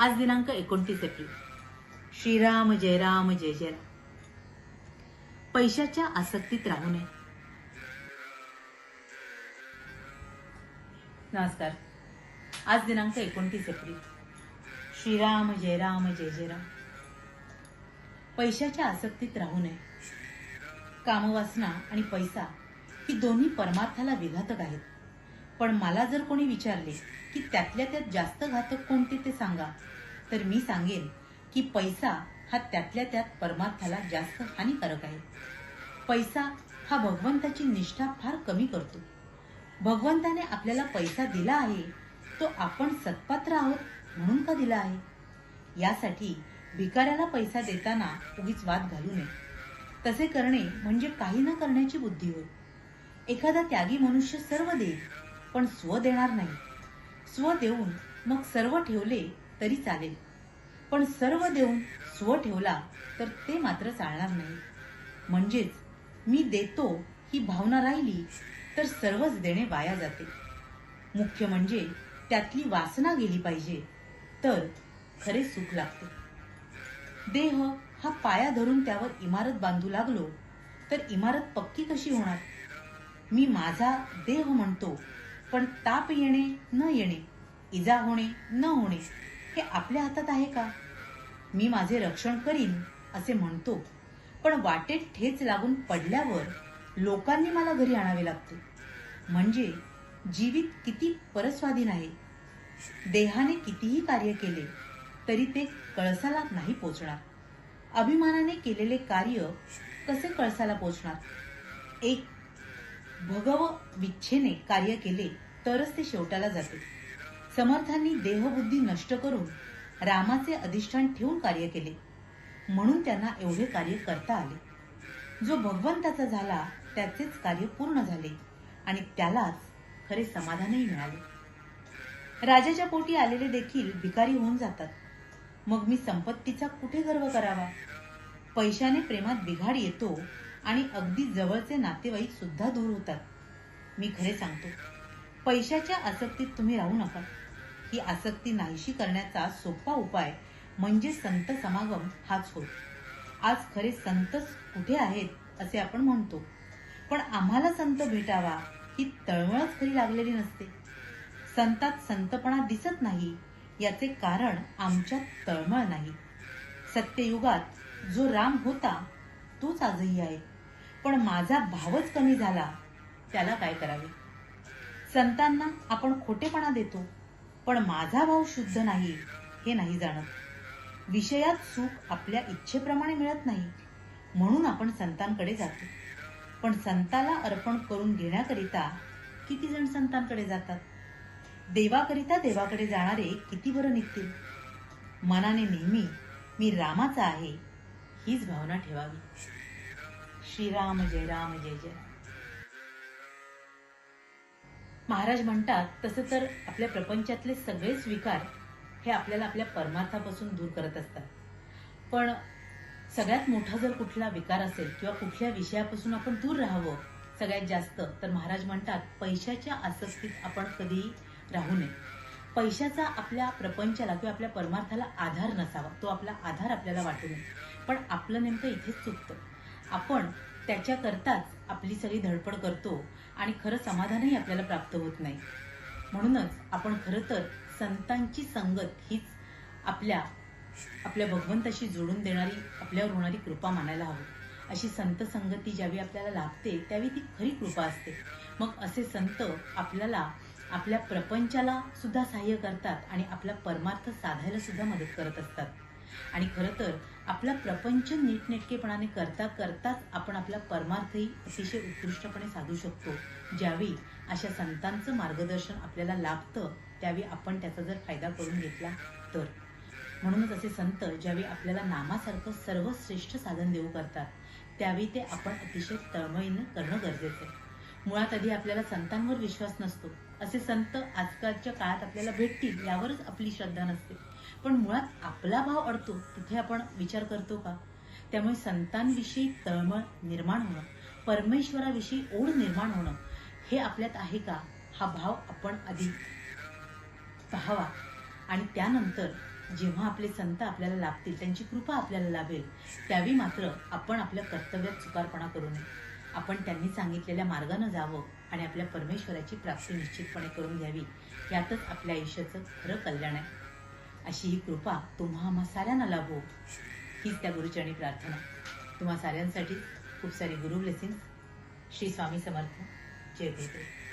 आज दिनांक 29 एप्रिल. श्रीराम जय राम जय जय राम. पैशाच्या आसक्तीत राहू नये. नमस्कार. आज दिनांक 29 एप्रिल. श्रीराम जय राम जय जय राम. पैशाच्या आसक्तीत राहू नये. कामवासना आणि पैसा ही दोन्ही परमार्थाला विघातक आहेत. पण मला जर कोणी विचारले की त्यातल्या त्यात जास्त घातक कोणते ते सांगा, तर मी सांगेन की पैसा हा त्यातल्या त्यात परमार्थाला जास्त हानिकारक आहे. पैसा हा भगवंताची निष्ठा फार कमी करतो. भगवंताने आपल्याला पैसा दिला आहे तो आपण सत्पात्र आहोत म्हणून का दिला आहे. यासाठी भिकाऱ्याला पैसा देताना उगीच वाद घालू नये. तसे करणे म्हणजे काही न करण्याची बुद्धी होय. एखादा त्यागी मनुष्य सर्व देईल पण स्व देणार नाही. स्व देऊन मग सर्व ठेवले तरी चालेल, पण सर्व देऊन स्व ठेवला तर ते मात्र चालणार नाही. म्हणजेच मी देतो ही भावना राहिली तर सर्वच देणे वाया जाते. मुख्य म्हणजे त्यातली वासना गेली पाहिजे, तर खरे सुख लागते. देह हा पाया धरून त्यावर इमारत बांधू लागलो तर इमारत पक्की कशी होणार. मी माझा देह म्हणतो, पण ताप येणे न येणे, इजा होणे न होणे हे आपल्या हातात आहे का. मी माझे रक्षण करीन असे म्हणतो, पण वाटेत ठेच लागून पडल्यावर लोकांनी मला घरी आणावे लागते. म्हणजे जीवित किती परस्वाधीन आहे. देहाने कितीही कार्य केले तरी ते कळसाला नाही पोचणार. अभिमानाने केलेले कार्य कसे कळसाला पोचणार. एक भगव विच्छेने कार्य केले तरच ते शेवटाला जाते. समर्थांनी देहबुद्धी नष्ट करून रामाचे अधिष्ठान ठेवून कार्य केले, म्हणून त्यांना एवढे कार्य करता आले. जो भगवंताचा झाला त्याचेच कार्य पूर्ण झाले आणि त्यालाच खरे समाधानही मिळाले. राजाच्या पोटी आलेले देखील भिकारी होऊन जातात. मग मी संपत्तीचा कुठे गर्व करावा. पैशाने प्रेमात बिघाड येतो आणि अगदी जवळचे नातेवाईक सुद्धा दूर होतात. मी खरे सांगतो, पैशाच्या आसक्तीत तुम्ही राहू नका. ही आसक्ती नाहीशी करण्याचा सोपा उपाय म्हणजे संत समागम हाच होय. आज खरे संतच कुठे आहेत असे आपण म्हणतो, पण आम्हाला संत भेटावा ही तळमळच खरी लागलेली नसते. संतात संतपणा दिसत नाही याचे कारण आमच्यात तळमळ नाही. सत्ययुगात जो राम होता तोच आजही आहे, पण माझा भावच कमी झाला, त्याला काय करावे. संतांना आपण खोटेपणा देतो, पण माझा भाव शुद्ध नाही हे नाही जाणत. विषयात सुख आपल्या इच्छेप्रमाणे मिळत नाही म्हणून आपण संतांकडे जातो, पण संताला अर्पण करून घेण्याकरिता किती जण संतांकडे जातात. देवाकरिता देवाकडे जाणारे किती बरं निघतील. मनाने नेहमी मी रामाचा आहे हीच भावना ठेवावी. श्रीराम जय राम जय जय. महाराज म्हणतात तसं तर आपल्या प्रपंचातले सगळेच विकार हे आपल्याला आपल्या परमार्थापासून दूर करत असतात. पण सगळ्यात मोठा जर कुठला विकार असेल किंवा कुठल्या विषयापासून आपण दूर राहावं सगळ्यात जास्त, तर महाराज म्हणतात पैशाच्या आसक्तीत आपण कधीही राहू नये. पैशाचा आपल्या प्रपंचाला किंवा आपल्या परमार्थाला आधार नसावा. तो आपला आधार आपल्याला वाटू नये. पण आपलं नेमकं इथेच चुकतं. आपण त्याच्याकरताच आपली सगळी धडपड करतो आणि खरं समाधानही आपल्याला प्राप्त होत नाही. म्हणूनच आपण खरं तर संतांची संगत हीच आपल्या भगवंताशी जोडून देणारी, आपल्यावर होणारी कृपा मानायला हवी. अशी संत संगती ज्यावेळी आपल्याला लाभते त्यावेळी ती खरी कृपा असते. मग असे संत आपल्याला आपल्या प्रपंचाला सुद्धा सहाय्य करतात आणि आपला परमार्थ साधायला सुद्धा मदत करत असतात. आणि खरं तर आपला प्रपंच नीटनेटकेपणाने करता करताच आपण आपला परमार्थही अतिशय उत्कृष्टपणे साधू शकतो. ज्यावेळी अशा संतांचं मार्गदर्शन आपल्याला लाभतं त्यावेळी आपण त्याचा जर फायदा करून घेतला तर. म्हणूनच असे संत ज्यावेळी आपल्याला नामासारखं सर्वश्रेष्ठ साधन देऊ करतात त्यावेळी ते आपण अतिशय तळमळीनं करणं गरजेचं आहे. मुळात आधी आपल्याला संतांवर विश्वास नसतो. असे संत आजकालच्या काळात आपल्याला भेटतील यावरच आपली श्रद्धा नसते. पण मुळात आपला भाव अडतो तिथे आपण विचार करतो का. त्यामुळे संतांविषयी तळमळ निर्माण होणं, परमेश्वराविषयी ओढ निर्माण होणं हे आपल्यात आहे का, हा भाव आपण आधी पाहावा आणि त्यानंतर जेव्हा आपले संत आपल्याला लाभतील, त्यांची कृपा आपल्याला लाभेल, त्यावेळी मात्र आपण आपल्या कर्तव्यात चुकारपणा करू नये. आपण त्यांनी सांगितलेल्या मार्गानं जावं आणि आपल्या परमेश्वराची प्राप्ती निश्चितपणे करून घ्यावी. यातच आपल्या आयुष्याचं खरं कल्याण आहे. अशी ही कृपा तुम्हा आम्हा साऱ्यांना लाभो, हीच त्या गुरुचरणी प्रार्थना. तुम्हा साऱ्यांसाठी खूप सारी गुरु ब्लेसिंग्स. श्री स्वामी समर्थ. जय गुरुदेव.